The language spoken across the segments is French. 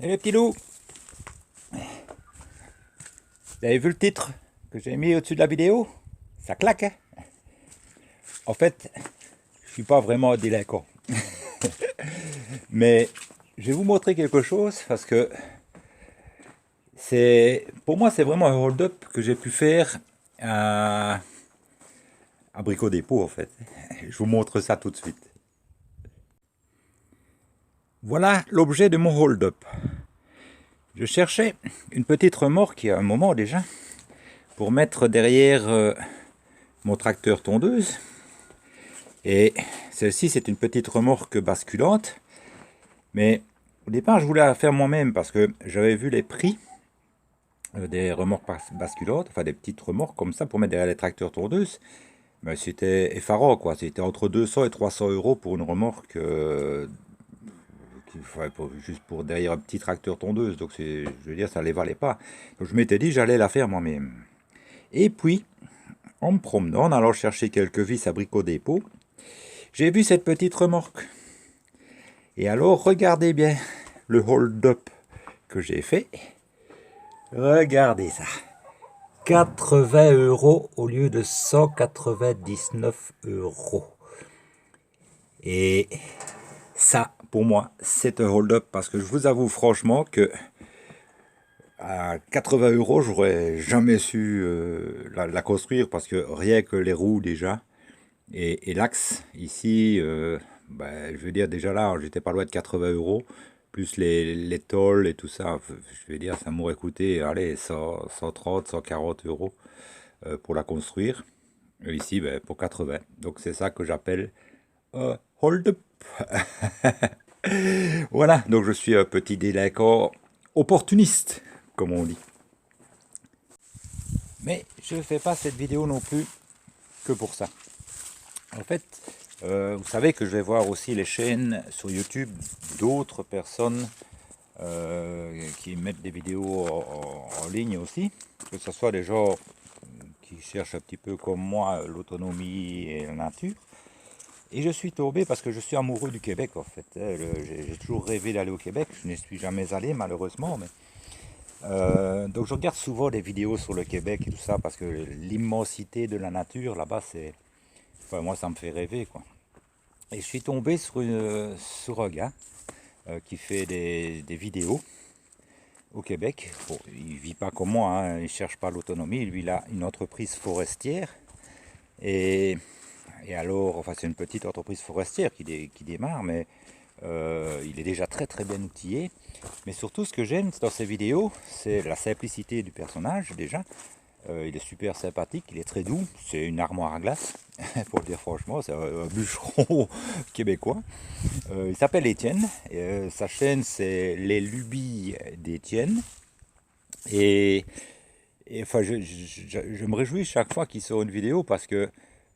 Et les petits loups, vous avez vu le titre que j'ai mis au-dessus de la vidéo? Ça claque, hein? En fait, je suis pas vraiment délinquant. Mais je vais vous montrer quelque chose parce que pour moi, c'est vraiment un hold-up que j'ai pu faire à Brico Dépôt, en fait. Je vous montre ça tout de suite. Voilà l'objet de mon hold-up. Je cherchais une petite remorque il y a un moment déjà pour mettre derrière mon tracteur tondeuse. Et celle-ci, c'est une petite remorque basculante. Mais au départ, je voulais la faire moi-même parce que j'avais vu les prix des remorques basculantes, enfin des petites remorques comme ça pour mettre derrière les tracteurs tondeuses. Mais c'était effarant, quoi. C'était entre 200 et 300 euros pour une remorque, juste pour derrière un petit tracteur tondeuse. Donc, je veux dire, ça ne les valait pas. Donc, je m'étais dit, j'allais la faire moi-même. Et puis, en me promenant, en allant chercher quelques vis à Brico Dépôt, j'ai vu cette petite remorque. Et alors, regardez bien le hold-up que j'ai fait. Regardez ça. 80 euros au lieu de 199 euros. Et ça, pour moi, c'est un hold-up parce que je vous avoue franchement que à 80 euros, j'aurais jamais su la construire parce que rien que les roues déjà et l'axe ici, je veux dire déjà là, j'étais pas loin de 80 euros plus les tôles et tout ça. Je veux dire, ça m'aurait coûté, allez, 130, 140 euros pour la construire. Ici, pour 80. Donc c'est ça que j'appelle hold-up. Voilà, donc je suis un petit délinquant opportuniste, comme on dit. Mais je ne fais pas cette vidéo non plus que pour ça. En fait, vous savez que je vais voir aussi les chaînes sur YouTube d'autres personnes qui mettent des vidéos en ligne aussi, que ce soit des gens qui cherchent un petit peu comme moi l'autonomie et la nature. Et je suis tombé parce que je suis amoureux du Québec en fait. J'ai toujours rêvé d'aller au Québec, je n'y suis jamais allé malheureusement. Donc je regarde souvent des vidéos sur le Québec et tout ça parce que l'immensité de la nature là-bas, moi ça me fait rêver quoi. Et je suis tombé sur un gars qui fait des vidéos au Québec. Bon, il vit pas comme moi, hein, il cherche pas l'autonomie. Lui, il a une entreprise forestière. Et, et alors, enfin, c'est une petite entreprise forestière qui démarre, mais il est déjà très très bien outillé. Mais surtout, ce que j'aime dans ses vidéos, c'est la simplicité du personnage déjà. Il est super sympathique, il est très doux, c'est une armoire à glace, pour le dire franchement, c'est un bûcheron québécois. Il s'appelle Étienne, et, sa chaîne c'est Les Lubies d'Étienne. Et, enfin, je me réjouis chaque fois qu'il sort une vidéo parce que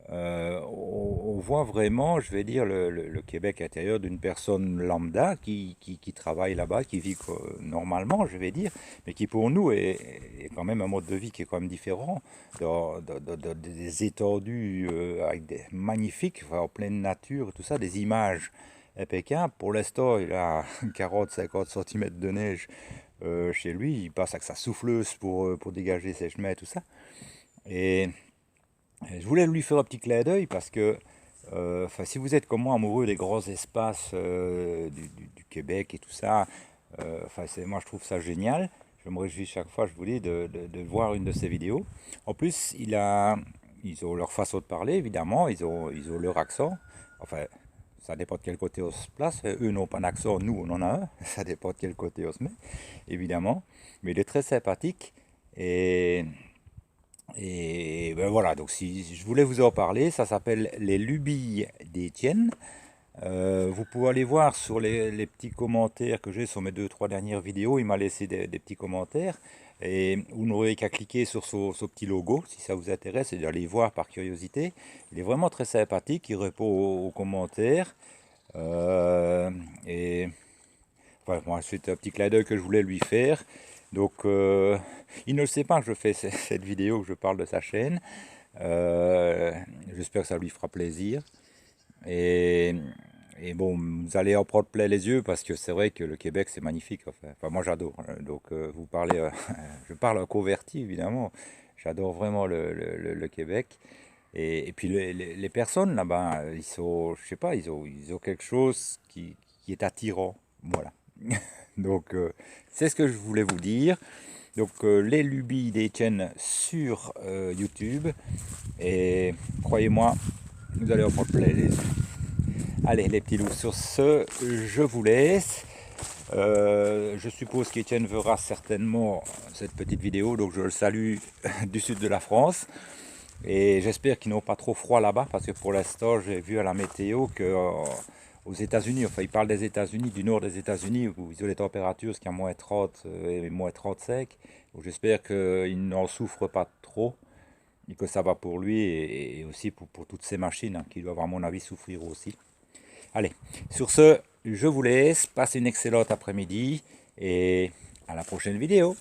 on voit vraiment, je vais dire, le Québec intérieur d'une personne lambda qui travaille là-bas, qui vit normalement, je vais dire, mais qui pour nous est quand même un mode de vie qui est quand même différent, des étendues avec des magnifiques, enfin, en pleine nature, tout ça, des images impeccables. Pour l'instant, il a 40-50 cm de neige chez lui, il passe avec sa souffleuse pour dégager ses chemins et tout ça. Et je voulais lui faire un petit clin d'œil parce que si vous êtes comme moi amoureux des grands espaces du Québec et tout ça, moi je trouve ça génial. Je me réjouis chaque fois, je vous dis, de voir une de ces vidéos. En plus, ils ont leur façon de parler, évidemment, ils ont leur accent. Enfin, ça dépend de quel côté on se place. Eux n'ont pas d'accent, nous on en a un. Ça dépend de quel côté on se met, évidemment. Mais il est très sympathique. Et ben voilà, donc si je voulais vous en parler, ça s'appelle Les Lubies d'Étienne. Vous pouvez aller voir sur les petits commentaires que j'ai sur mes 2-3 dernières vidéos. Il m'a laissé des petits commentaires. Et vous n'aurez qu'à cliquer sur ce petit logo si ça vous intéresse et d'aller voir par curiosité. Il est vraiment très sympathique, il répond aux commentaires. Et voilà, moi, c'est un petit clin d'œil que je voulais lui faire. Donc, il ne le sait pas que je fais cette vidéo, que je parle de sa chaîne. J'espère que ça lui fera plaisir. Et Et bon, vous allez en prendre plein les yeux parce que c'est vrai que le Québec c'est magnifique. Enfin, moi j'adore. Donc vous parlez, je parle en converti évidemment. J'adore vraiment le Québec. Et puis les personnes là-bas, ils sont, je sais pas, ils ont quelque chose qui est attirant. Voilà. Donc c'est ce que je voulais vous dire. Donc les lubies d'Etienne sur YouTube. Et croyez-moi, vous allez en prendre plein les yeux. Allez les petits loups, sur ce, je vous laisse. Je suppose qu'Étienne verra certainement cette petite vidéo, donc je le salue du sud de la France. Et j'espère qu'ils n'ont pas trop froid là-bas, parce que pour l'instant, j'ai vu à la météo que aux États-Unis, enfin, ils parlent des États-Unis, du nord des États-Unis, où ils ont des températures jusqu'à moins 30 et moins 35. Donc j'espère qu'ils n'en souffrent pas trop et que ça va pour lui et aussi pour toutes ces machines qui doivent, à mon avis, souffrir aussi. Allez, sur ce, je vous laisse, passez une excellente après-midi et à la prochaine vidéo.